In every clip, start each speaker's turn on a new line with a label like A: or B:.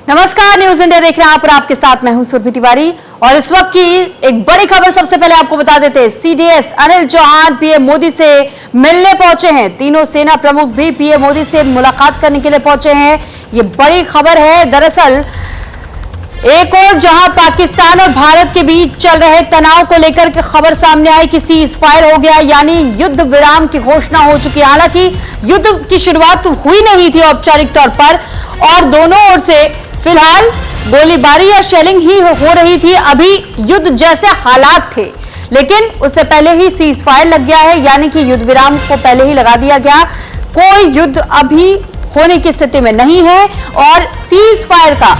A: नमस्कार, news India देख रहे हैं आप और आपके साथ मैं हूं सुरभि तिवारी। और इस वक्त की एक बड़ी खबर सबसे पहले आपको बता देते हैं। सीडीएस अनिल चौहान पीएम मोदी से मिलने पहुंचे हैं। तीनों सेना प्रमुख भी पीएम मोदी से मुलाकात करने के लिए पहुंचे हैं। ये बड़ी खबर है। दरअसल एक और जहां पाकिस्तान और भारत के बीच चल रहे तनाव को लेकर के खबर सामने आई कि सीज फायर हो गया, यानी युद्ध विराम की घोषणा हो चुकी है। हालांकि युद्ध की शुरुआत हुई नहीं थी औपचारिक तौर पर और दोनों ओर से फिलहाल गोलीबारी और शेलिंग ही हो रही थी। अभी युद्ध जैसे हालात थे, लेकिन उससे पहले ही सीज फायर लग गया है, यानी कि युद्ध विराम को पहले ही लगा दिया गया। कोई युद्ध अभी होने की स्थिति में नहीं है और सीज फायर का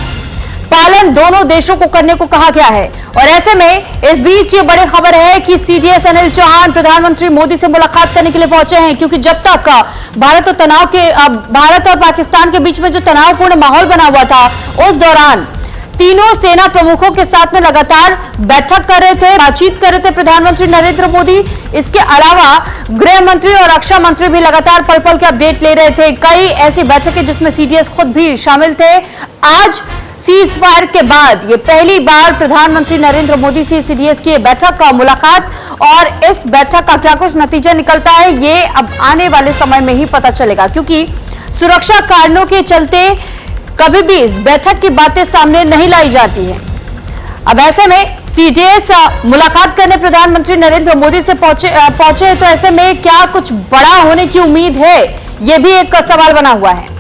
A: पालन दोनों देशों को करने को कहा गया है। और ऐसे में इस बीच ये बड़ी खबर है कि सीडीएस अनिल चौहान प्रधानमंत्री मोदी से मुलाकात करने के लिए पहुंचे हैं, क्योंकि जब तक भारत और पाकिस्तान के बीच में जो तनावपूर्ण माहौल बना हुआ था, उस दौरान तीनों सेना प्रमुखों के साथ में लगातार बैठक कर रहे थे, बातचीत कर रहे थे प्रधानमंत्री नरेंद्र मोदी। इसके अलावा गृह मंत्री और रक्षा मंत्री भी लगातार पल पल के अपडेट ले रहे थे। कई ऐसी बैठकें जिसमें सीडीएस खुद भी शामिल थे। आज सीज फायर के बाद ये पहली बार प्रधानमंत्री नरेंद्र मोदी से सीडीएस की बैठक का मुलाकात, और इस बैठक का क्या कुछ नतीजा निकलता है ये अब आने वाले समय में ही पता चलेगा, क्योंकि सुरक्षा कारणों के चलते कभी भी इस बैठक की बातें सामने नहीं लाई जाती है। अब ऐसे में सीडीएस मुलाकात करने प्रधानमंत्री नरेंद्र मोदी से पहुंचे तो ऐसे में क्या कुछ बड़ा होने की उम्मीद है, ये भी एक सवाल बना हुआ है।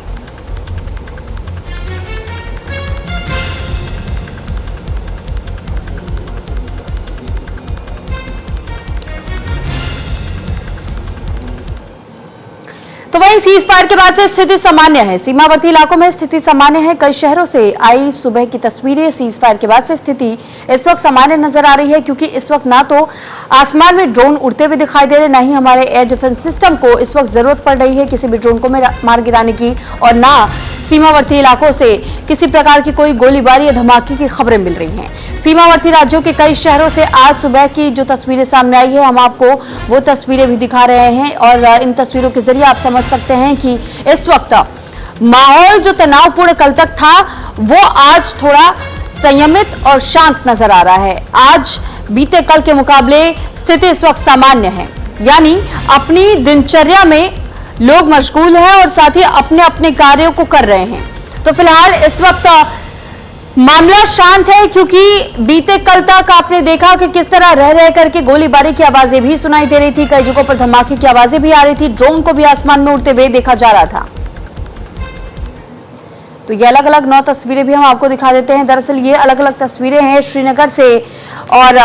A: तो वहीं सीज फायर के बाद से स्थिति सामान्य है। सीमावर्ती इलाकों में स्थिति सामान्य है। कई शहरों से आई सुबह की तस्वीरें। सीज फायर के बाद से स्थिति इस वक्त सामान्य नजर आ रही है, क्योंकि इस वक्त ना तो आसमान में ड्रोन उड़ते हुए दिखाई दे रहे, ना ही हमारे एयर डिफेंस सिस्टम को इस वक्त जरूरत पड़ रही है किसी भी ड्रोन को मार गिराने की, और ना सीमावर्ती इलाकों से किसी प्रकार की कोई गोलीबारी या धमाके की खबरें मिल रही हैं। सीमावर्ती राज्यों के कई शहरों से आज सुबह की जो तस्वीरें सामने आई है, हम आपको वो तस्वीरें भी दिखा रहे हैं। और इन तस्वीरों के जरिए आप समझ सकते हैं कि इस वक्त माहौल जो तनावपूर्ण कल तक था, वो आज थोड़ा संयमित और शांत नजर आ रहा है। आज बीते कल के मुकाबले स्थिति इस वक्त सामान्य है, यानी अपनी दिनचर्या में लोग मशगूल हैं और साथ ही अपने अपने कार्यों को कर रहे हैं। तो फिलहाल इस वक्त मामला शांत है, क्योंकि बीते कल तक आपने देखा कि किस तरह रह रह करके गोलीबारी की आवाजें भी सुनाई दे रही थी, कई जगहों पर धमाके की आवाजें भी आ रही थी, ड्रोन को भी आसमान में उड़ते हुए देखा जा रहा था। तो ये अलग अलग 9 तस्वीरें भी हम आपको दिखा देते हैं। दरअसल ये अलग अलग तस्वीरें हैं श्रीनगर से, और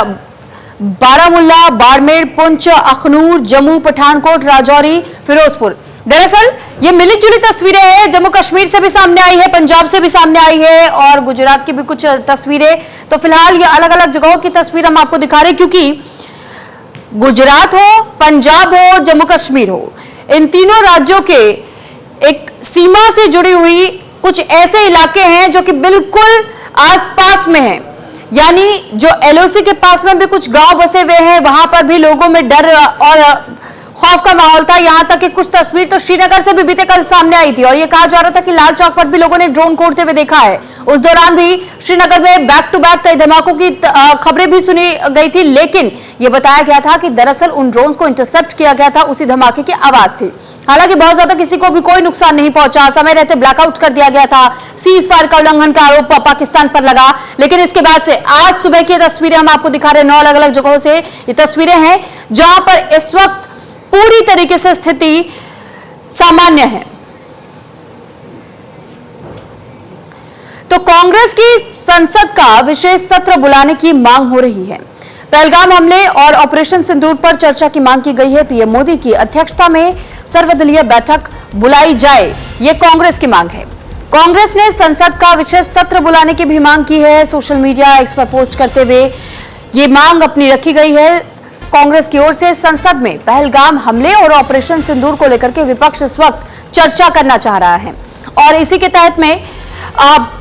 A: बारामुल्ला, बाड़मेर, पुंछ, अखनूर, जम्मू, पठानकोट, राजौरी, फिरोजपुर। दरअसल ये मिली जुली तस्वीरें हैं। जम्मू कश्मीर से भी सामने आई है, पंजाब से भी सामने आई है, और गुजरात की भी कुछ तस्वीरें। तो फिलहाल ये अलग अलग जगहों की तस्वीर हम आपको दिखा रहे हैं, क्योंकि गुजरात हो, पंजाब हो, जम्मू कश्मीर हो, इन तीनों राज्यों के एक सीमा से जुड़ी हुई कुछ ऐसे इलाके हैं जो कि बिल्कुल आसपास में हैं, यानी जो एलओसी के पास में भी कुछ गांव बसे हुए हैं, वहां पर भी लोगों में डर और खौफ का माहौल था। यहां तक कि कुछ तस्वीर तो श्रीनगर से भी बीते कल सामने आई थी, और यह कहा जा रहा था कि लाल चौक पर भी लोगों ने ड्रोन को उड़ते हुए देखा है। उस दौरान भी श्रीनगर में बैक टू बैक कई धमाकों की खबरें भी सुनी गई थी, लेकिन यह बताया गया था कि दरअसल उन ड्रोन्स को इंटरसेप्ट किया गया था, उसी धमाके की आवाज थी। हालांकि बहुत ज्यादा किसी को भी कोई नुकसान नहीं पहुंचा, समय रहते ब्लैकआउट कर दिया गया था। सीज फायर का उल्लंघन का आरोप पाकिस्तान पर लगा, लेकिन इसके बाद से आज सुबह की तस्वीरें हम आपको दिखा रहे हैं। 9 अलग अलग जगहों से ये तस्वीरें हैं, जहां पर इस वक्त पूरी तरीके से स्थिति सामान्य है। तो कांग्रेस की संसद का विशेष सत्र बुलाने की मांग हो रही है। पहलगाम हमले और ऑपरेशन सिंदूर पर चर्चा की मांग की गई है। पीएम मोदी की अध्यक्षता में सर्वदलीय बैठक बुलाई जाए, ये कांग्रेस की मांग है। कांग्रेस ने संसद का विशेष सत्र बुलाने की भी मांग की है। सोशल मीडिया एक्स पर पोस्ट करते हुए ये मांग अपनी रखी गई है। कांग्रेस की ओर से संसद में पहलगाम हमले और ऑपरेशन सिंदूर को लेकर के विपक्ष इस वक्त चर्चा करना चाह रहा है, और इसी के तहत में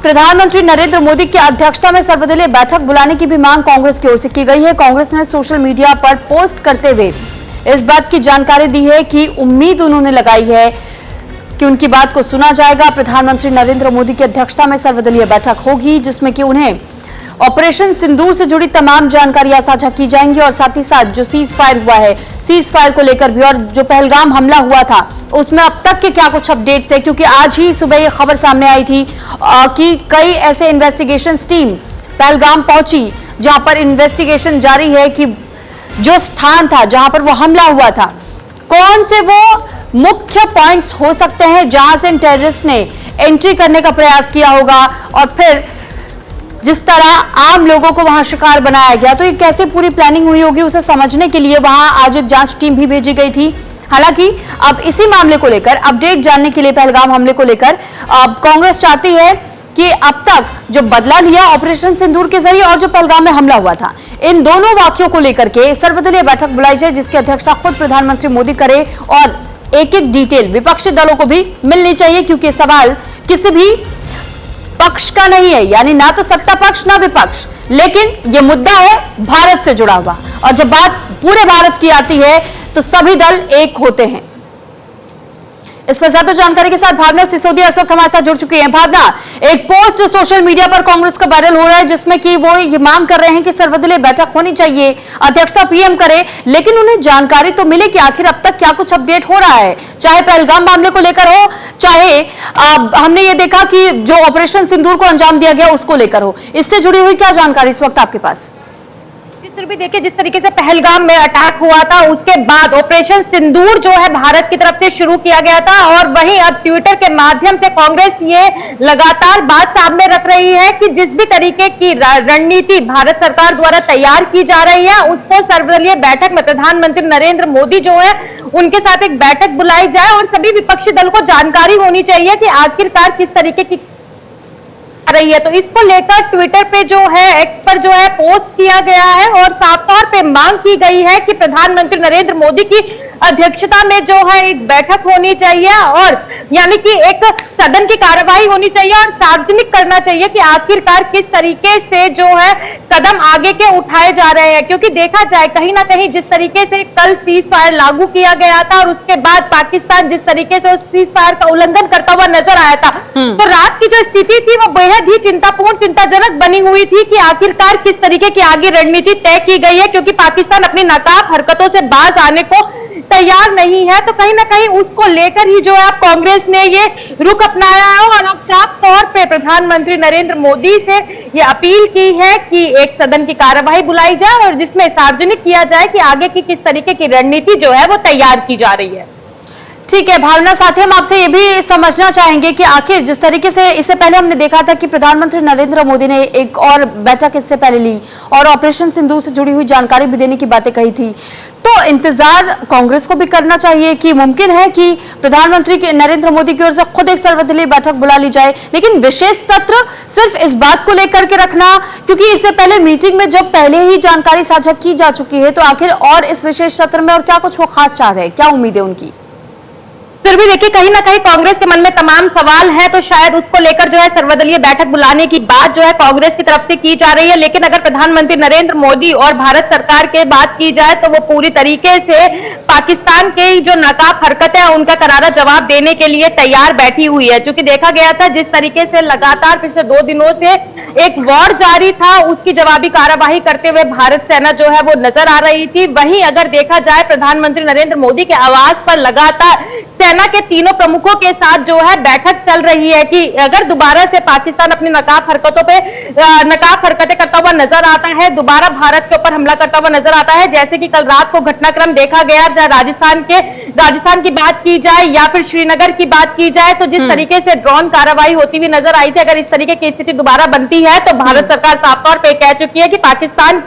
A: प्रधानमंत्री नरेंद्र मोदी की अध्यक्षता में सर्वदलीय बैठक बुलाने की भी मांग कांग्रेस की ओर से की गई है। कांग्रेस ने सोशल मीडिया पर पोस्ट करते हुए इस बात की जानकारी दी है कि उम्मीद उन्होंने लगाई है कि उनकी बात को सुना जाएगा। प्रधानमंत्री नरेंद्र मोदी की अध्यक्षता में सर्वदलीय बैठक होगी जिसमें कि उन्हें ऑपरेशन सिंदूर से जुड़ी तमाम जानकारियां साझा की जाएंगी और साथ ही साथ जो सीज फायर हुआ है, सीज फायर को लेकर भी और जो पहलगाम हमला हुआ था उसमें अब तक के क्या कुछ अपडेट्स है, क्योंकि आज ही सुबह ये खबर सामने आई थी कि कई ऐसे इन्वेस्टिगेशन टीम पहलगाम पहुंची जहां पर इन्वेस्टिगेशन जारी है कि जो स्थान था जहां पर वो हमला हुआ था, कौन से वो मुख्य पॉइंट्स हो सकते हैं जहां से इन टेररिस्ट ने एंट्री करने का प्रयास किया होगा और फिर जिस तरह आम लोगों को वहां शिकार बनाया गया, तो ये कैसे पूरी प्लानिंग हुई होगी उसे समझने के लिए वहां आज एक जांच टीम भी भेजी गई थी। हालांकि अब इसी मामले को लेकर अपडेट जानने के लिए पहलगाम हमले को लेकर अब कांग्रेस चाहती है कि अब तक जो बदला लिया ऑपरेशन सिंदूर के जरिए और जो पहलगाम में हमला हुआ था, इन दोनों वाक्यों को लेकर के सर्वदलीय बैठक बुलाई जाए जिसकी अध्यक्षता खुद प्रधानमंत्री मोदी करे और एक एक डिटेल विपक्षी दलों को भी मिलनी चाहिए, क्योंकि सवाल किसी भी पक्ष का नहीं है, यानी ना तो सत्ता पक्ष ना विपक्ष, लेकिन यह मुद्दा है भारत से जुड़ा हुआ और जब बात पूरे भारत की आती है तो सभी दल एक होते हैं। इस पर ज्यादा जानकारी के साथ भावना सिसोदिया इस वक्त हमारे साथ जुड़ चुकी हैं। भावना, एक पोस्ट सोशल मीडिया पर कांग्रेस का वायरल हो रहा है जिसमें कि वो ये मांग कर रहे हैं कि सर्वदलीय बैठक होनी चाहिए, अध्यक्षता पीएम करे, लेकिन उन्हें जानकारी तो मिले कि आखिर अब तक क्या कुछ अपडेट हो रहा है, चाहे पहलगाम मामले को लेकर हो, चाहे हमने ये देखा कि जो ऑपरेशन सिंदूर को अंजाम दिया गया उसको लेकर हो। इससे जुड़ी हुई क्या जानकारी इस वक्त आपके पास?
B: भी देखिए, जिस तरीके से पहलगाम में अटैक हुआ था उसके बाद ऑपरेशन सिंदूर जो है भारत की तरफ से शुरू किया गया था और वहीं अब ट्विटर के माध्यम से कांग्रेस ये लगातार बात सामने रख रही है कि जिस भी तरीके की रणनीति भारत सरकार द्वारा तैयार की जा रही है उसको सर्वदलीय बैठक में प्रधानमंत्री नरेंद्र मोदी जो है उनके साथ एक बैठक बुलाई जाए और सभी विपक्षी दल को जानकारी होनी चाहिए कि आखिरकार किस तरीके की रही है। तो इसको लेकर ट्विटर पे जो है, एक्स पर जो है पोस्ट किया गया है और साफ तौर पे मांग की गई है कि प्रधानमंत्री नरेंद्र मोदी की अध्यक्षता में जो है एक बैठक होनी चाहिए और यानी कि एक सदन की कार्यवाही होनी चाहिए और सार्वजनिक करना चाहिए कि आखिरकार किस तरीके से जो है कदम आगे के उठाए जा रहे हैं, क्योंकि देखा जाए कहीं ना कहीं जिस तरीके से कल सीज फायर लागू किया गया था और उसके बाद पाकिस्तान जिस तरीके से उस सीज फायर का उल्लंघन करता हुआ नजर आया था, तो रात की जो स्थिति थी वो बेहद ही चिंतापूर्ण, चिंताजनक बनी हुई थी कि आखिरकार किस तरीके की आगे रणनीति तय की गई है, क्योंकि पाकिस्तान अपनी नाकाब हरकतों से बाज आने को तैयार नहीं है। तो कहीं ना कहीं उसको लेकर ही जो है कांग्रेस ने ये रुख अपनाया है और अब साफ तौर पे प्रधानमंत्री नरेंद्र मोदी से ये अपील की है कि एक सदन की कार्यवाही बुलाई जाए और जिसमें सार्वजनिक किया जाए कि आगे की किस तरीके की रणनीति जो है वो तैयार की जा रही है।
A: ठीक है भावना, साथ ही हम आपसे ये भी समझना चाहेंगे कि आखिर जिस तरीके से इससे पहले हमने देखा था कि प्रधानमंत्री नरेंद्र मोदी ने एक और बैठक इससे पहले ली और ऑपरेशन सिंदूर से जुड़ी हुई जानकारी भी देने की बातें कही थी, तो इंतजार कांग्रेस को भी करना चाहिए कि मुमकिन है कि प्रधानमंत्री नरेंद्र मोदी की ओर से खुद एक सर्वदलीय बैठक बुला ली जाए, लेकिन विशेष सत्र सिर्फ इस बात को लेकर के रखना, क्योंकि इससे पहले मीटिंग में जब पहले ही जानकारी साझा की जा चुकी है, तो आखिर और इस विशेष सत्र में और क्या कुछ वो खास चाह रहे हैं, क्या उम्मीद है उनकी?
B: फिर भी देखिए, कहीं ना कहीं कांग्रेस के मन में तमाम सवाल है, तो शायद उसको लेकर जो है सर्वदलीय बैठक बुलाने की बात जो है कांग्रेस की तरफ से की जा रही है। लेकिन अगर प्रधानमंत्री नरेंद्र मोदी और भारत सरकार की बात की जाए तो वो पूरी तरीके से पाकिस्तान के जो नाकाब हरकत है उनका करारा जवाब देने के लिए तैयार बैठी हुई है। क्योंकि देखा गया था जिस तरीके से लगातार पिछले 2 दिनों से एक वॉर जारी था, उसकी जवाबी कार्यवाही करते हुए भारत सेना जो है वो नजर आ रही थी। वहीं अगर देखा जाए प्रधानमंत्री नरेंद्र मोदी के आवास पर लगातार सेना के तीनों प्रमुखों के साथ जो है बैठक चल रही है कि अगर दोबारा से पाकिस्तान अपनी नकाब हरकतें करता हुआ नजर आता है, दोबारा भारत के ऊपर हमला करता हुआ नजर आता है, जैसे कि कल रात को घटनाक्रम देखा गया, राजस्थान की बात की जाए या फिर श्रीनगर की बात की जाए, तो जिस तरीके से ड्रोन कार्रवाई होती हुई नजर आई थी, अगर इस तरीके की स्थिति दोबारा बनती है तो भारत सरकार साफ तौर पर कह चुकी है कि पाकिस्तान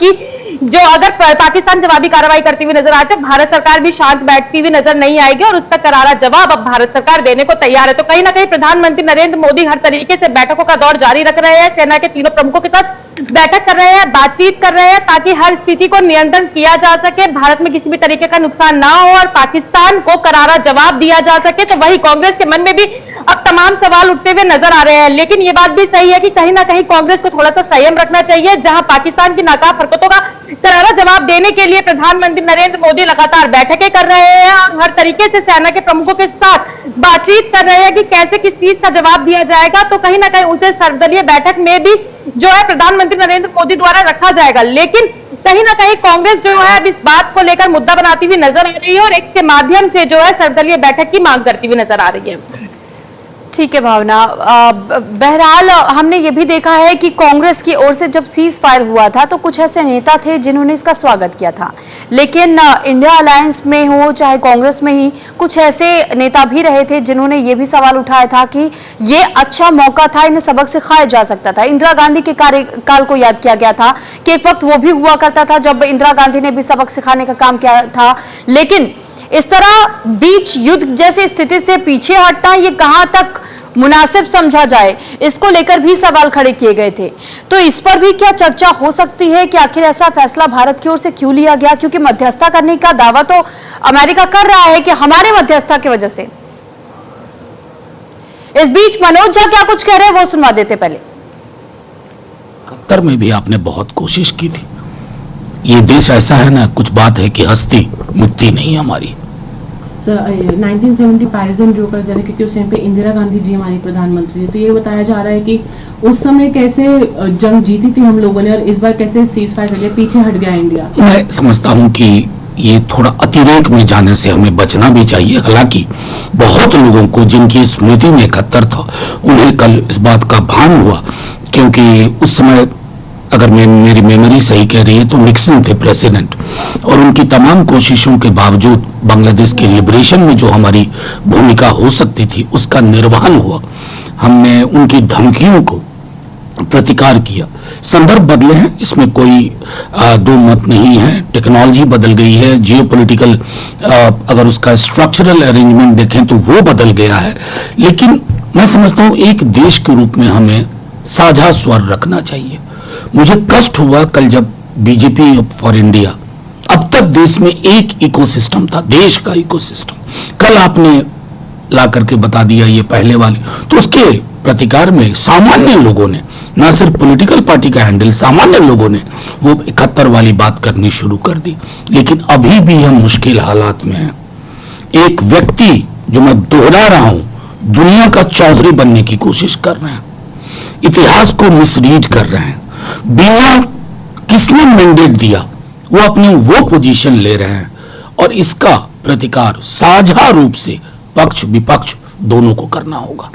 B: जवाबी कार्रवाई करती हुई नजर आते, भारत सरकार भी शांत बैठती हुई नजर नहीं आएगी और उसका करारा जवाब अब भारत सरकार देने को तैयार है। तो कहीं ना कहीं प्रधानमंत्री नरेंद्र मोदी हर तरीके से बैठकों का दौर जारी रख रहे हैं, सेना के तीनों प्रमुखों के साथ बैठक कर रहे हैं, बातचीत कर रहे हैं, ताकि हर स्थिति को नियंत्रण किया जा सके, भारत में किसी भी तरीके का नुकसान ना हो और पाकिस्तान को करारा जवाब दिया जा सके। तो वही कांग्रेस के मन में भी अब तमाम सवाल उठते हुए नजर आ रहे हैं। लेकिन ये बात भी सही है कि कहीं ना कहीं कांग्रेस को थोड़ा सा संयम रखना चाहिए, जहां पाकिस्तान की नाकाब हरकतों का करारा जवाब देने के लिए प्रधानमंत्री नरेंद्र मोदी लगातार बैठकें कर रहे हैं और हर तरीके से सेना के प्रमुखों के साथ बातचीत कर रहे हैं कि कैसे किस चीज का जवाब दिया जाएगा। तो कहीं ना कहीं उसे सर्वदलीय बैठक में भी जो है प्रधानमंत्री नरेंद्र मोदी द्वारा रखा जाएगा, लेकिन कहीं ना कहीं कांग्रेस जो है अब इस बात को लेकर मुद्दा बनाती हुई नजर आ रही है और एक्स के माध्यम से जो है सर्वदलीय बैठक की मांग करती हुई नजर आ रही है।
A: ठीक है भावना, बहरहाल हमने ये भी देखा है कि कांग्रेस की ओर से जब सीज फायर हुआ था तो कुछ ऐसे नेता थे जिन्होंने इसका स्वागत किया था, लेकिन इंडिया अलायंस में हो चाहे कांग्रेस में ही कुछ ऐसे नेता भी रहे थे जिन्होंने ये भी सवाल उठाया था कि ये अच्छा मौका था, इन्हें सबक सिखाया जा सकता था। इंदिरा गांधी के कार्यकाल को याद किया गया था कि एक वक्त वो भी हुआ करता था जब इंदिरा गांधी ने भी सबक सिखाने का काम किया था, लेकिन इस तरह बीच युद्ध जैसी स्थिति से पीछे हटना ये कहां तक मुनासिब समझा जाए, इसको लेकर भी सवाल खड़े किए गए थे। तो इस पर भी क्या चर्चा हो सकती है कि आखिर ऐसा फैसला भारत की ओर से क्यों लिया गया, क्योंकि मध्यस्थता करने का दावा तो अमेरिका कर रहा है कि हमारे मध्यस्थता की वजह से। इस बीच मनोज झा क्या कुछ कह रहे हैं वो सुनवा देते पहले।
C: कतर में भी आपने बहुत कोशिश की थी। ये देश ऐसा है ना, कुछ बात है कि हस्ती मुक्ति नहीं हमारी।
D: 1970 पारिजन जो कर जा रहे, क्योंकि उस टाइम पे इंदिरा गांधी जी हमारी प्रधानमंत्री थी, तो ये बताया जा रहा है कि उस समय कैसे जंग जीती थी हम लोगों ने और इस बार कैसे सीज फायर कर लिया, पीछे हट गया इंडिया।
C: मैं समझता हूँ कि ये थोड़ा अतिरेक में जाने से हमें बचना भी चाहिए। हालांकि बहुत लोगों को जिनकी स्मृति में 71 था उन्हें कल इस बात का भान हुआ, क्योंकि उस समय अगर मेरी मेमोरी सही कह रही है तो निक्सन थे प्रेसिडेंट, और उनकी तमाम कोशिशों के बावजूद बांग्लादेश के लिबरेशन में जो हमारी भूमिका हो सकती थी उसका निर्वहन हुआ। हमने उनकी धमकियों को प्रतिकार किया। संदर्भ बदले हैं, इसमें कोई दो मत नहीं है। टेक्नोलॉजी बदल गई है, जियोपॉलिटिकल अगर उसका स्ट्रक्चरल अरेंजमेंट देखें तो वो बदल गया है, लेकिन मैं समझता हूं एक देश के रूप में हमें साझा स्वर रखना चाहिए। मुझे कष्ट हुआ कल जब बीजेपी फॉर इंडिया, अब तक देश में एक इकोसिस्टम था, देश का इकोसिस्टम, कल आपने ला करके बता दिया ये पहले वाले, तो उसके प्रतिकार में सामान्य लोगों ने, ना सिर्फ पॉलिटिकल पार्टी का हैंडल, सामान्य लोगों ने वो 71 वाली बात करनी शुरू कर दी। लेकिन अभी भी हम मुश्किल हालात में हैं। एक व्यक्ति, जो मैं दोहरा रहा हूं, दुनिया का चौधरी बनने की कोशिश कर रहे हैं, इतिहास को मिसरीड कर रहे हैं, बिना किसने मैंडेट दिया वो अपनी वो पोजीशन ले रहे हैं, और इसका प्रतिकार साझा रूप से पक्ष विपक्ष दोनों को करना होगा।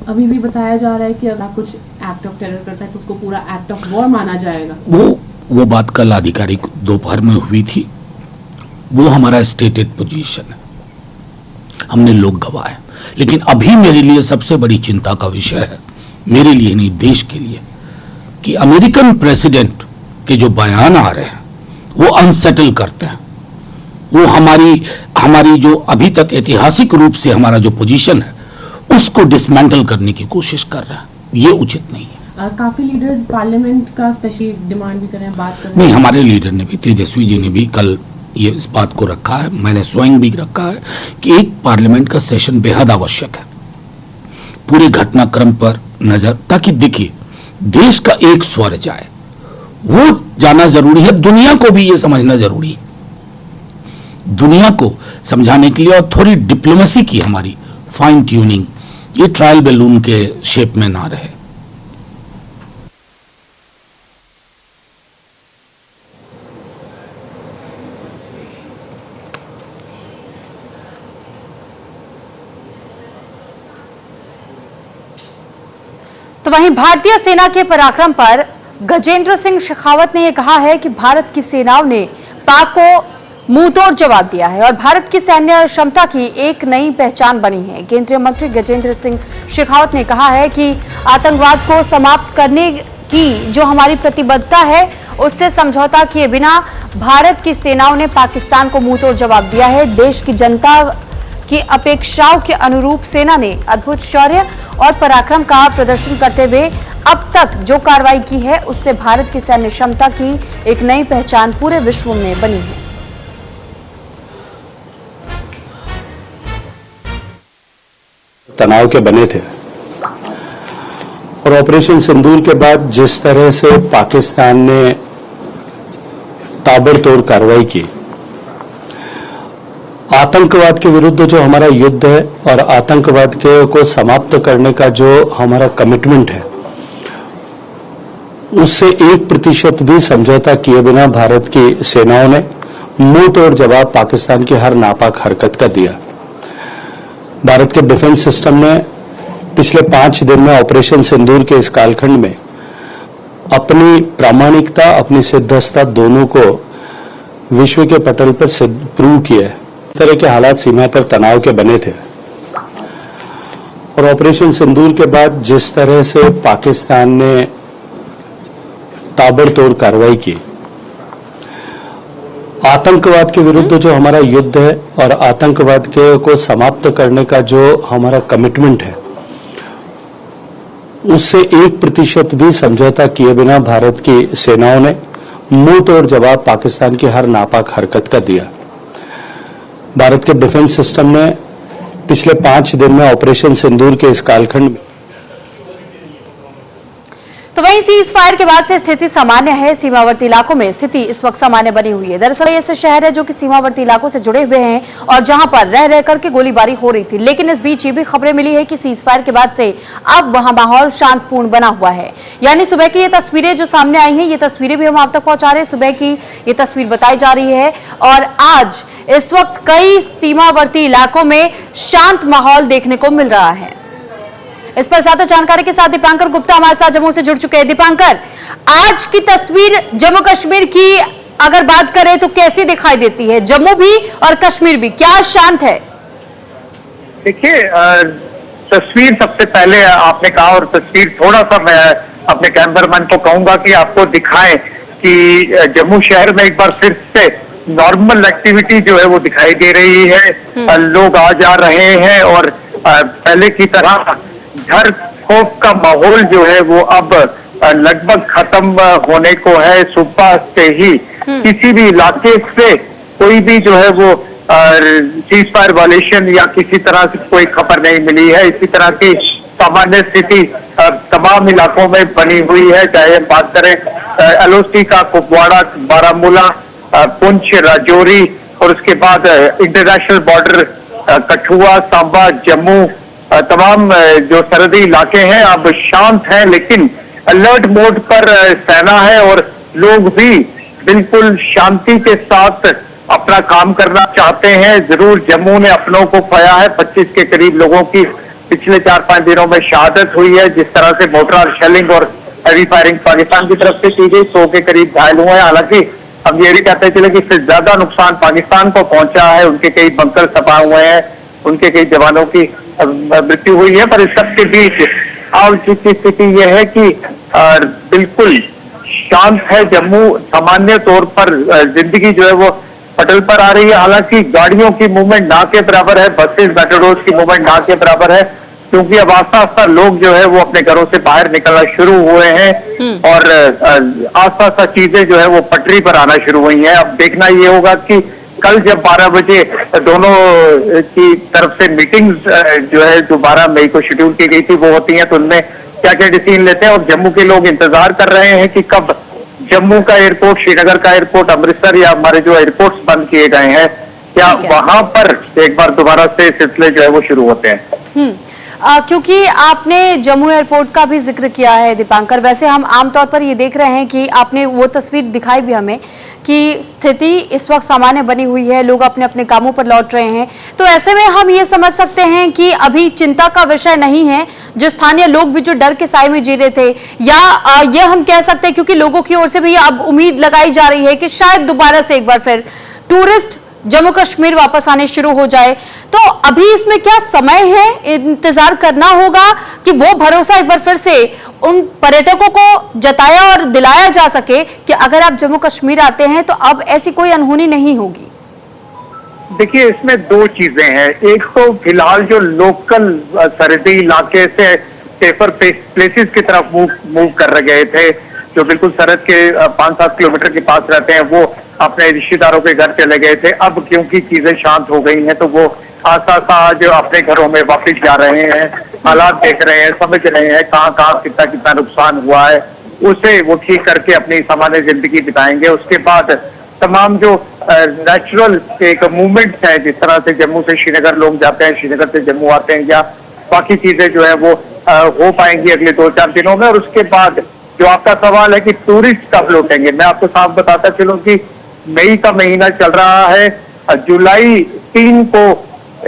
D: अभी भी बताया जा रहा है कि अगर कुछ एक्ट ऑफ टेरर करता है तो उसको पूरा एक्ट ऑफ वॉर माना जाएगा।
C: वो बात कल आधिकारिक दोपहर में हुई थी, वो हमारा स्टेटेड पोजीशन है, हमने लोग गवाए। लेकिन अभी मेरे लिए सबसे बड़ी चिंता का विषय है, मेरे लिए नहीं देश के लिए, कि अमेरिकन प्रेसिडेंट के जो बयान आ रहे हैं वो अनसेटल करते हैं। वो हमारी जो अभी तक ऐतिहासिक रूप से हमारा जो पोजीशन है उसको डिसमेंटल करने की कोशिश कर रहे हैं, ये उचित नहीं है।
D: काफी लीडर्स पार्लियामेंट का स्पेशली डिमांड भी कर रहे हैं, बात कर रहे हैं।
C: नहीं, हमारे लीडर ने भी, तेजस्वी जी ने भी कल ये इस बात को रखा है, मैंने स्वयं भी रखा है कि एक पार्लियामेंट का सेशन बेहद आवश्यक है, पूरे घटनाक्रम पर नजर, ताकि देखिए देश का एक स्वर जाए, वो जाना जरूरी है। दुनिया को भी ये समझना जरूरी है, दुनिया को समझाने के लिए, और थोड़ी डिप्लोमेसी की हमारी फाइन ट्यूनिंग ये ट्रायल बैलून के शेप में ना रहे।
A: तो वहीं भारतीय सेना के पराक्रम पर गजेंद्र सिंह शेखावत ने यह कहा है कि भारत की सेनाओं ने पाक को मुंहतोड़ जवाब दिया है और भारत की सैन्य क्षमता की एक नई पहचान बनी है। केंद्रीय मंत्री गजेंद्र सिंह शेखावत ने कहा है कि आतंकवाद को समाप्त करने की जो हमारी प्रतिबद्धता है उससे समझौता किए बिना भारत की सेनाओं ने पाकिस्तान को मुंहतोड़ जवाब दिया है। देश की जनता की अपेक्षाओं के अनुरूप सेना ने अद्भुत शौर्य और पराक्रम का प्रदर्शन करते हुए अब तक जो कार्रवाई की है उससे भारत की सैन्य क्षमता की एक नई पहचान पूरे विश्व में बनी है।
E: तनाव के बने थे और ऑपरेशन सिंदूर के बाद जिस तरह से पाकिस्तान ने ताबड़तोड़ कार्रवाई की। आतंकवाद के विरुद्ध जो हमारा युद्ध है और आतंकवाद को समाप्त करने का जो हमारा कमिटमेंट है, उससे 1% भी समझौता किए बिना भारत की सेनाओं ने मुंह तोड़ जवाब पाकिस्तान की हर नापाक हरकत का दिया। भारत के डिफेंस सिस्टम ने पिछले 5 दिन में ऑपरेशन सिंदूर के इस कालखंड में अपनी प्रामाणिकता, अपनी सिद्धस्ता दोनों को विश्व के पटल पर प्रूव किया है। इस तरह के हालात सीमा पर तनाव के बने थे और ऑपरेशन सिंदूर के बाद जिस तरह से पाकिस्तान ने ताबड़तोड़ कार्रवाई की, आतंकवाद के विरुद्ध जो हमारा युद्ध है और आतंकवाद को समाप्त करने का जो हमारा कमिटमेंट है, उससे 1% भी समझौता किए बिना भारत की सेनाओं ने मुंह तोड़ जवाब पाकिस्तान की हर नापाक हरकत का दिया। भारत के डिफेंस सिस्टम ने पिछले 5 दिन में ऑपरेशन सिंदूर के इस कालखंड में
A: तो वहीं सीज फायर के बाद से स्थिति सामान्य है। सीमावर्ती इलाकों में स्थिति इस वक्त सामान्य बनी हुई है। दरअसल ये ऐसे शहर है जो कि सीमावर्ती इलाकों से जुड़े हुए हैं और जहां पर रह रह करके गोलीबारी हो रही थी। लेकिन इस बीच ये भी खबरें मिली है कि सीज फायर के बाद से अब वहां माहौल शांतपूर्ण बना हुआ है। यानी सुबह की ये तस्वीरें जो सामने आई हैं, ये तस्वीरें भी हम आप तक पहुंचा रहे हैं। सुबह की ये तस्वीर बताई जा रही है और आज इस वक्त कई सीमावर्ती इलाकों में शांत माहौल देखने को मिल रहा है। इस पर ज्यादा जानकारी के साथ दीपांकर गुप्ता हमारे साथ जम्मू से जुड़ चुके हैं। दीपांकर, आज की तस्वीर जम्मू कश्मीर की अगर बात करें तो कैसी दिखाई देती है? जम्मू भी और कश्मीर भी क्या शांत है?
F: देखिए, तस्वीर सबसे पहले आपने कहा और तस्वीर थोड़ा सा मैं अपने कैमरामैन को कहूंगा कि आपको दिखाएं कि जम्मू शहर में एक बार फिर से नॉर्मल एक्टिविटी जो है वो दिखाई दे रही है। लोग आ जा रहे हैं और पहले की तरह डर खौफ का माहौल जो है वो अब लगभग खत्म होने को है। सुबह से ही किसी भी इलाके से कोई भी जो है वो सीज फायर वायलेशन या किसी तरह से कोई खबर नहीं मिली है। इसी तरह की सामान्य स्थिति तमाम इलाकों में बनी हुई है, चाहे हम बात करें LOC का, कुपवाड़ा, बारामूला, पुंछ, राजौरी और उसके बाद इंटरनेशनल बॉर्डर कठुआ, सांबा, जम्मू, तमाम जो सरहदी इलाके हैं अब शांत हैं, लेकिन अलर्ट मोड पर सेना है और लोग भी बिल्कुल शांति के साथ अपना काम करना चाहते हैं। जरूर जम्मू ने अपनों को खोया है। 25 के करीब लोगों की पिछले 4-5 दिनों में शहादत हुई है। जिस तरह से मोर्टार शेलिंग और हैवी फायरिंग पाकिस्तान की तरफ से की गई, 100 के करीब घायल हुए हैं। हालांकि हम ये भी कहते चले कि इससे ज्यादा नुकसान पाकिस्तान को पहुंचा है। उनके कई बंकर सपा हुए हैं, उनके कई जवानों की मृत्यु हुई है। पर इस सबके बीच अब की स्थिति यह है कि बिल्कुल शांत है जम्मू। सामान्य तौर पर जिंदगी जो है वो पटल पर आ रही है। हालांकि गाड़ियों की मूवमेंट ना के बराबर है, बसेस, मेट्रोस की मूवमेंट ना के बराबर है, क्योंकि अब आस्ता आस्ता लोग जो है वो अपने घरों से बाहर निकलना शुरू हुए हैं और आस्ता आस्ता चीजें जो है वो पटरी पर आना शुरू हुई हैं। अब देखना ये होगा कि कल जब 12 बजे दोनों की तरफ से मीटिंग्स जो है जो 12 मई को शेड्यूल की गई थी वो होती हैं, तो उनमें क्या क्या डिसीजन लेते हैं। और जम्मू के लोग इंतजार कर रहे हैं कि कब जम्मू का एयरपोर्ट, श्रीनगर का एयरपोर्ट, अमृतसर या हमारे जो एयरपोर्ट्स बंद किए गए हैं, क्या वहां पर एक बार दोबारा से सिलसिले जो है वो शुरू होते हैं।
A: क्योंकि आपने जम्मू एयरपोर्ट का भी जिक्र किया है दीपांकर, वैसे हम आमतौर पर ये देख रहे हैं कि आपने वो तस्वीर दिखाई भी हमें कि स्थिति इस वक्त सामान्य बनी हुई है, लोग अपने अपने कामों पर लौट रहे हैं। तो ऐसे में हम ये समझ सकते हैं कि अभी चिंता का विषय नहीं है, जो स्थानीय लोग भी जो डर के साए में जी रहे थे, या ये हम कह सकते हैं क्योंकि लोगों की ओर से भी अब उम्मीद लगाई जा रही है कि शायद दोबारा से एक बार फिर टूरिस्ट जम्मू कश्मीर वापस आने शुरू हो जाए। तो अभी इसमें क्या समय है, इंतजार करना होगा कि वो भरोसा एक बार फिर से उन पर्यटकों को जताया और दिलाया जा सके कि अगर आप जम्मू कश्मीर आते हैं तो अब ऐसी कोई अनहोनी नहीं होगी।
F: देखिए, इसमें 2 चीजें हैं। एक तो फिलहाल जो लोकल सरहदी इलाके से सेफर प्लेसेस की तरफ मूव कर गए थे, जो बिल्कुल सरहद के 5-7 किलोमीटर के पास रहते हैं, वो अपने रिश्तेदारों के घर चले गए थे। अब क्योंकि चीजें शांत हो गई हैं तो वो आस्ता आस्ता आज अपने घरों में वापस जा रहे हैं, हालात देख रहे हैं, समझ रहे हैं कहाँ कहाँ कितना कितना नुकसान हुआ है, उसे वो ठीक करके अपनी सामान्य जिंदगी बिताएंगे। उसके बाद तमाम जो नेचुरल एक मूवमेंट्स है, जिस तरह से जम्मू से श्रीनगर लोग जाते हैं, श्रीनगर से जम्मू आते हैं, या बाकी चीजें जो है वो हो पाएंगी अगले 2-4 दिनों में। और उसके बाद जो आपका सवाल है कि टूरिस्ट कब लौटेंगे, मैं आपको साफ बताता चलूं कि मई का महीना चल रहा है, जुलाई 3 को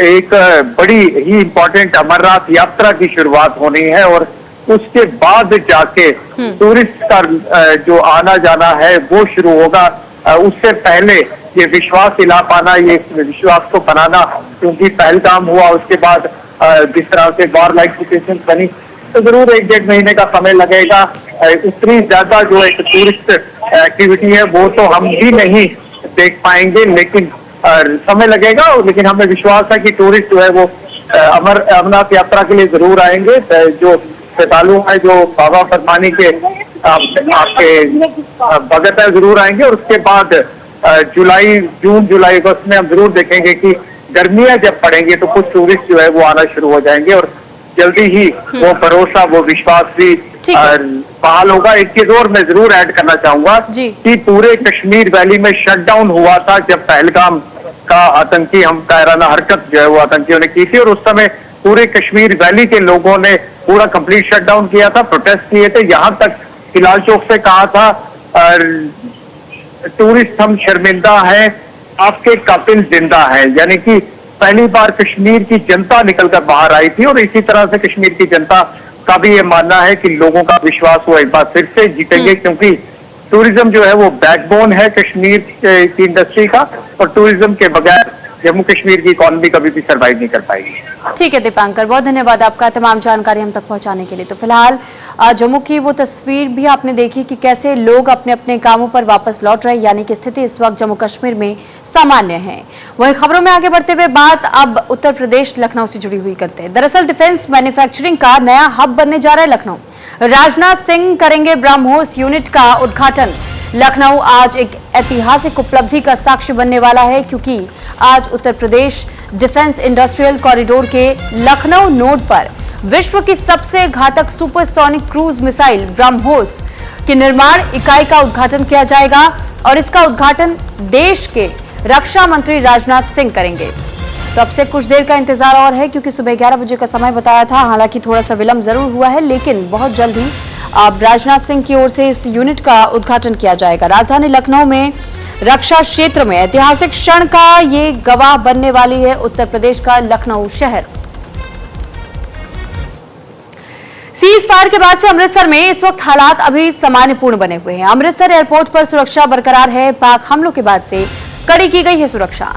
F: एक बड़ी ही इंपॉर्टेंट अमरनाथ यात्रा की शुरुआत होनी है, और उसके बाद जाके टूरिस्ट का जो आना जाना है वो शुरू होगा। उससे पहले ये विश्वास दिला पाना, ये विश्वास को बनाना, क्योंकि पहलगाम हुआ उसके बाद जिस तरह से वॉर लाइक सिचुएशन बनी, तो जरूर 1-1.5 महीने का समय लगेगा। उतनी ज्यादा जो एक टूरिस्ट एक्टिविटी है वो तो हम भी नहीं देख पाएंगे, लेकिन समय लगेगा। लेकिन हमें विश्वास है कि टूरिस्ट जो है वो अमरनाथ यात्रा के लिए जरूर आएंगे। जो श्रद्धालु है जो बाबा फरमानी के आपके भगत है जरूर आएंगे। और उसके बाद जून जुलाई अगस्त में हम जरूर देखेंगे कि गर्मियां जब पड़ेंगी तो कुछ टूरिस्ट जो है वो आना शुरू हो जाएंगे, और जल्दी ही वो भरोसा, वो विश्वास भी बहाल होगा। एक चीज और मैं जरूर ऐड करना चाहूंगा कि पूरे कश्मीर वैली में शटडाउन हुआ था जब पहलगाम का आतंकी हम कायराना हरकत जो है वो आतंकियों ने की थी, और उस समय पूरे कश्मीर वैली के लोगों ने पूरा कंप्लीट शटडाउन किया था, प्रोटेस्ट किए थे। यहाँ तक हिलाल चौक से कहा था टूरिस्ट हम शर्मिंदा हैं, आपके कातिल जिंदा है। यानी कि पहली बार कश्मीर की जनता निकलकर बाहर आई थी, और इसी तरह से कश्मीर की जनता का भी ये मानना है कि लोगों का विश्वास वो एक बार फिर से जीतेंगे, क्योंकि टूरिज्म जो है वो बैकबोन है कश्मीर की इंडस्ट्री का, और टूरिज्म के बगैर जम्मू कश्मीर की इकोनॉमी कभी भी सर्वाइव नहीं कर पाएगी।
A: ठीक है दीपांकर, बहुत धन्यवाद आपका तमाम जानकारी हम तक पहुंचाने के लिए। तो फिलहाल जम्मू की वो तस्वीर भी आपने देखी कि कैसे लोग अपने अपने कामों पर वापस लौट रहे, यानी कि स्थिति इस वक्त जम्मू कश्मीर में सामान्य है। वहीं खबरों में आगे बढ़ते हुए बात अब उत्तर प्रदेश लखनऊ से जुड़ी हुई करते हैं। दरअसल डिफेंस मैन्युफैक्चरिंग का नया हब बनने जा रहा है लखनऊ। राजनाथ सिंह करेंगे ब्रह्मोस यूनिट का उद्घाटन। लखनऊ आज एक ऐतिहासिक उपलब्धि का साक्षी बनने वाला है, क्योंकि आज Uttar Pradesh defence industrial corridor के लखनऊ नोड पर विश्व की सबसे घातक सुपरसोनिक क्रूज मिसाइल ब्रह्मोस की निर्माण इकाई का उद्घाटन किया जाएगा, और इसका उद्घाटन देश के रक्षा मंत्री राजनाथ सिंह करेंगे। तो अब से कुछ देर का इंतजार और है, क्योंकि सुबह 11 बजे का समय बताया था। हालांकि थोड़ा सा विलंब जरूर हुआ है, लेकिन बहुत जल्द ही अब राजनाथ सिंह की ओर से इस यूनिट का उद्घाटन किया जाएगा। राजधानी लखनऊ में रक्षा क्षेत्र में ऐतिहासिक क्षण का ये गवाह बनने वाली है उत्तर प्रदेश का लखनऊ शहर। सीज फायर के बाद से अमृतसर में इस वक्त हालात अभी सामान्यपूर्ण बने हुए हैं। अमृतसर एयरपोर्ट पर सुरक्षा बरकरार है। पाक हमलों के बाद से कड़ी की गई है सुरक्षा।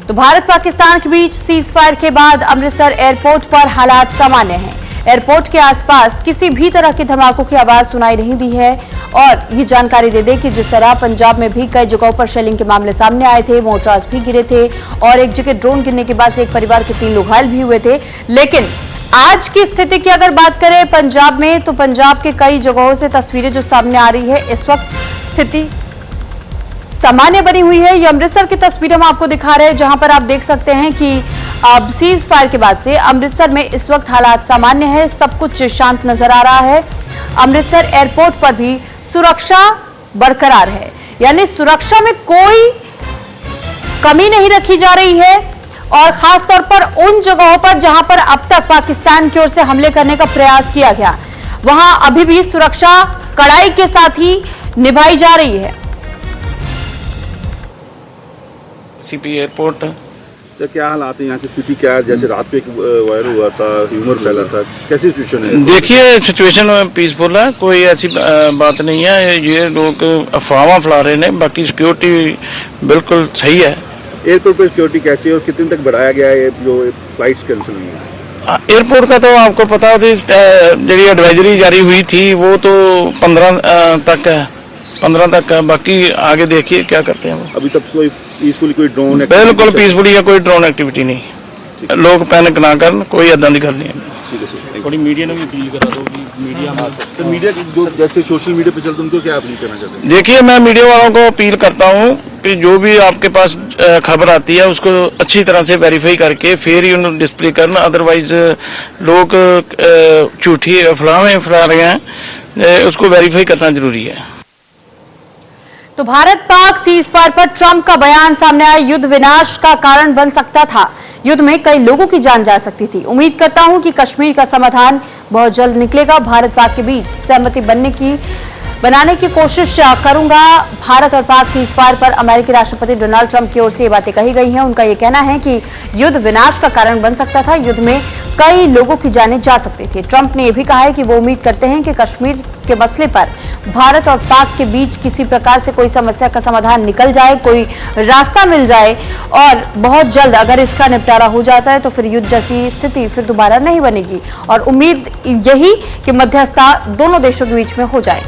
A: तो भारत पाकिस्तान के बीच सीज फायर के बाद अमृतसर एयरपोर्ट पर हालात सामान्य हैं। एयरपोर्ट के आसपास किसी भी तरह के धमाकों की आवाज सुनाई नहीं दी है। और ये जानकारी दे दें कि जिस तरह पंजाब में भी कई जगहों पर शेलिंग के मामले सामने आए थे, मोर्टार्स भी गिरे थे, और एक जगह ड्रोन गिरने के बाद से एक परिवार के 3 लोग घायल भी हुए थे। लेकिन आज की स्थिति की अगर बात करें पंजाब में, तो पंजाब के कई जगहों से तस्वीरें जो सामने आ रही है, इस वक्त स्थिति सामान्य बनी हुई है। ये अमृतसर की तस्वीर हम आपको दिखा रहे हैं, जहां पर आप देख सकते हैं कि अब सीज फायर के बाद से अमृतसर में इस वक्त हालात सामान्य है, सब कुछ शांत नजर आ रहा है। अमृतसर एयरपोर्ट पर भी सुरक्षा बरकरार है, यानी सुरक्षा में कोई कमी नहीं रखी जा रही है। और खास तौर पर उन जगहों पर जहां पर अब तक पाकिस्तान की ओर से हमले करने का प्रयास किया गया, वहां अभी भी सुरक्षा कड़ाई के साथ ही निभाई जा रही है।
G: सीपी एयरपोर्ट
H: सर, क्या हालात है यहाँ की स्थिति क्या है? जैसे रात पे एक वायर हुआ था, ह्यूमर फैला था, कैसी सिचुएशन है?
G: देखिए सिचुएशन पीसफुल है, कोई ऐसी बात नहीं है। ये लोग अफवाह फैला रहे हैं, बाकी सिक्योरिटी बिल्कुल सही है।
H: एयरपोर्ट पर सिक्योरिटी कैसी है और कितने तक बढ़ाया गया है जो फ्लाइट्स कैंसिल हुई है?
G: एयरपोर्ट का तो आपको पता होती जी एडवाइजरी जारी हुई थी, वो तो 15 तक है, 15 तक है। बाकी आगे देखिए क्या करते हैं वो।
H: अभी तक कोई पीसफुली कोई ड्रोन?
G: बिल्कुल पीसफुली है, कोई ड्रोन एक्टिविटी नहीं। लोग पैनिक ना करन, कोई ऐसा नहीं करनी है।
H: ठीक है सर।
I: थोड़ी मीडिया ने भी अपील करा दो कि मीडिया
H: तो मीडिया जो जैसे सोशल मीडिया पे चलते उनको क्या अपील करना चाहते हैं?
G: देखिए मैं मीडिया वालों को अपील करता हूँ कि जो भी आपके पास खबर आती है उसको अच्छी तरह से वेरीफाई करके फिर ही उन्हें डिस्प्ले करना। अदरवाइज लोग झूठी अफवाहें फैला रहे हैं, उसको वेरीफाई करना जरूरी है।
A: तो भारत पाक सीजफायर पर ट्रंप का बयान सामने आया। युद्ध विनाश का कारण बन सकता था। युद्ध में कई लोगों की जान जा सकती थी। उम्मीद करता हूं कि कश्मीर का समाधान बहुत जल्द निकलेगा। भारत पाक के बीच सहमति बनाने की कोशिश करूंगा। भारत और पाक सीजफायर पर अमेरिकी राष्ट्रपति डोनाल्ड ट्रंप की ओर से ये बातें कही गई हैं। उनका ये कहना है कि युद्ध विनाश का कारण बन सकता था। युद्ध में कई लोगों की जानें जा सकती थी। ट्रंप ने यह भी कहा है कि वो उम्मीद करते हैं कि कश्मीर के मसले पर भारत और पाक के बीच किसी प्रकार से कोई समस्या का समाधान निकल जाए, कोई रास्ता मिल जाए और बहुत जल्द अगर इसका निपटारा हो जाता है तो फिर युद्ध जैसी स्थिति फिर दोबारा नहीं बनेगी। और उम्मीद यही कि मध्यस्थता दोनों देशों के बीच में हो जाए।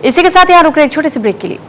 A: इसी के साथ यहां रुक रहे एक छोटे से ब्रेक के लिए।